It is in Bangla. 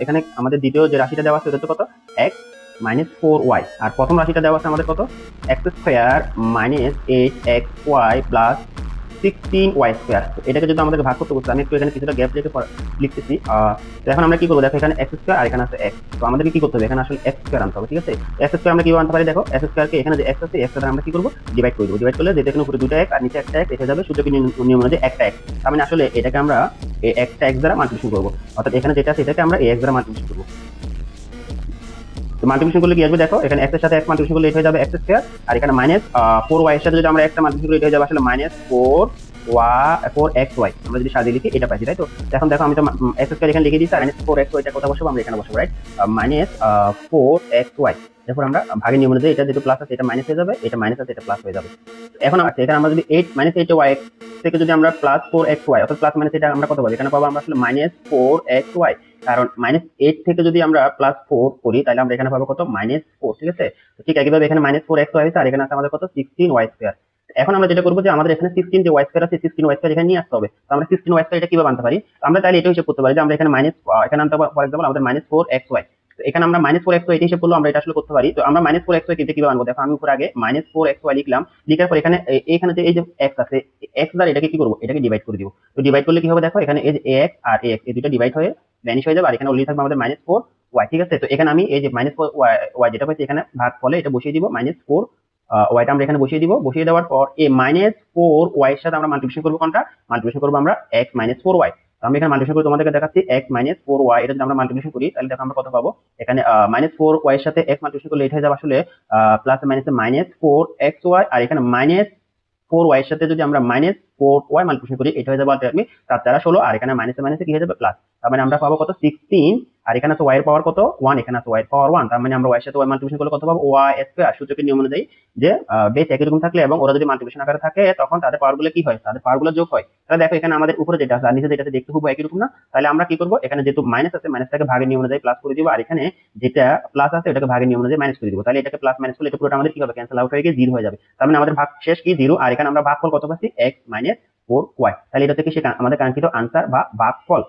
এখানে আমাদের দ্বিতীয় যে রাশিটা দেওয়া আছে ওটা তো কত এক্স মাইনাস 4y, আর প্রথম রাশিটা দেওয়া আছে আমাদের কত x square minus 8xy plus 16y square. এটাকে যদি আমাদেরকে ভাগ করতে বলছে, আমি একটু এখানে কিছুটা গ্যাপ রেখে লিখতেছি। তো এখন আমরা কি করবো, দেখো এখানে এক্স স্কোয়ার আর এখানে আছে এক্স, তো আমাদেরকে কি করতে হবে, এখানে আসলে এক্স স্কোয়ার আনতে হবে। ঠিক আছে, এক্স স্কোয়ার আমরা কিভাবে আনতে পারি, দেখো এক্স স্কোয়ারকে এখানে যে এক্স আছে এক্স দ্বারা আমরা কি করবো ডিভাইড করে দেবো। ডিভাইড করলে যেটা এখানে উপরে দুটো এক্স আর নিচে একটা এক্স এসে যাবে, সূচকের নিয়ম অনুযায়ী একটা এক্স। তার মানে আসলে এটাকে আমরা এই একটা এক্স দ্বারা মাল্টিপ্লিকেশন করবো, অর্থাৎ এখানে যেটা আছে এটাকে আমরা এই এক্স দ্বারা মাল্টিপ্লিকেশন করবো। তো মাল্টিপ্লিকেশন করলে কি আসবে, দেখো এখানে এক্স এর সাথে এক্স মাল্টিপ্লিকেশন করলে এটা হয়ে যাবে এক্স স্কয়ার, আর এখানে মাইনাস 4y এর সাথে যদি আমরা একটা মাল্টিপ্লিকেশন করি এটা হয়ে যাবে আসলে মাইনাস 4xy। আমরা যদি সাজিয়ে লিখি এটা পাইছি, তাই তো। এখন দেখো আমি তো এক্স স্কয়ার এখানে লিখে দিয়েছি, আর মাইনাস 4xy এটা কোথায় বসাবো, আমরা এখানে বসাবো, রাইট। মাইনাস 4xy, এরপর আমরা ভাগের নিয়ম অনুযায়ী এটা যেটা প্লাস আছে এটা মাইনাস হয়ে যাবে, এটা মাইনাস আছে এটা প্লাস হয়ে যাবে। এখন এখানে আমরা যদি 8 মাইনাস 8y থেকে যদি আমরা প্লাস 4xy, অর্থাৎ প্লাস মাইনাস এটা আমরা কত পাবো, এখানে পাবো আমরা আসলে মাইনাস 4xy। কারণ -8 থেকে যদি আমরা +4 করি তাহলে আমরা এখানে পাবো কত -4। ঠিক আছে, তো ঠিক একইভাবে এখানে -4x হয়েছে আর এখানে আছে আমাদের কত 16y²। এখন আমরা যেটা করবো যে আমাদের এখানে 16 যে y² আছে 16y² এখানে নিয়ে আসতে হবে। তো আমরা 16y² এটা কিভাবে আনতে পারি, আমরা তাহলে এটা হিসাব করতে পারি যে আমরা এখানে এখানে আনতে পারি, ফর এক্সাম্পল আমাদের -4xy। তো এখানে আমরা -4xy এটা হিসাব করলে আমরা এটা আসলে করতে পারি। তো আমরা -4xy কিন্তু কিভাবে আনবো, দেখো আমি উপরে আগে -4xy লিখলাম, লিখার পর এখানে এখানে যে এই যে x আছে x দ্বারা এটাকে কি করবো, এটাকে ডিভাইড করে দিব। তো ডিভাইড করলে কি হবে, দেখো এখানে এই যে ax আর ax এই দুটো ডিভাইড হয়ে ভ্যানিশ হয়ে যাবে, আর এখানে অনলি থাকবে আমাদের -4y। ঠিক আছে, তো এখানে আমি এই যে -4y যেটা পাইছি এখানে ভাগ ফলে এটা বসিয়ে দিব, -4 ওয়াইটা আমরা এখানে বসিয়ে দিব। বসিয়ে দেওয়ার পর এই -4y এর সাথে আমরা মাল্টিপ্লিকেশন করব, কোনটা মাল্টিপ্লিকেশন করব আমরা x -4y। তো আমি এখানে মাল্টিপ্লিকেশন করে তোমাদেরকে দেখাচ্ছি x -4y, এটা যদি আমরা মাল্টিপ্লিকেশন করি তাহলে দেখো আমরা কত পাবো, এখানে -4y এর সাথে x মাল্টিপ্লিকেশন করলে এটা হয়ে যাবে আসলে প্লাস মাইনাসে -4xy, আর এখানে -4y এর সাথে যদি আমরা -4y মাল্টিপ্লিকেশন করি এটা হয়ে যাবে আমি 7 দ্বারা 16, আর এখানে মাইনাসে মাইনাসে কি হয়ে যাবে প্লাস। তার মানে আমরা পাবো কত 16, আর এখানে আছে y এর পাওয়ার কত 1, এখানে আছে y এর পাওয়ার 1। তার মানে আমরা y এর সাথে y মাল্টিপ্লিকেশন করলে কত পাবো y স্কয়ার। সূচকের নিয়ম অনুযায়ী যে বেস একই রকম থাকলে এবং ওরা যদি মাল্টিপ্লিকেশন আকারে থাকে তখন তাদের পাওয়ার গুলো কি হয়, তাদের পাওয়ার গুলো যোগ হয়। তাহলে দেখো এখানে আমাদের উপরে যেটা আছে আর নিচে যেটা আছে দেখতে খুব একই রকম না, তাহলে আমরা কি করব, এখানে যেহেতু মাইনাস আছে মাইনাসটাকে ভাগের নিয়ম অনুযায়ী প্লাস করে দিব, আর এখানে যেটা প্লাস আছে ওটাকে ভাগের নিয়ম অনুযায়ী মাইনাস করে দিব। তাহলে এটাকে প্লাস মাইনাস করলে এটা পুরোটা আমাদের কি হবে, ক্যান্সেল আউট হয়ে গিয়ে 0 হয়ে যাবে। তার মানে আমাদের ভাগ শেষ কি 0, আর এখানে আমরা ভাগফল কত পাচ্ছি x -4y। তাহলে এটা থেকে আমাদের কাঙ্ক্ষিত আনসার বা ভাগফল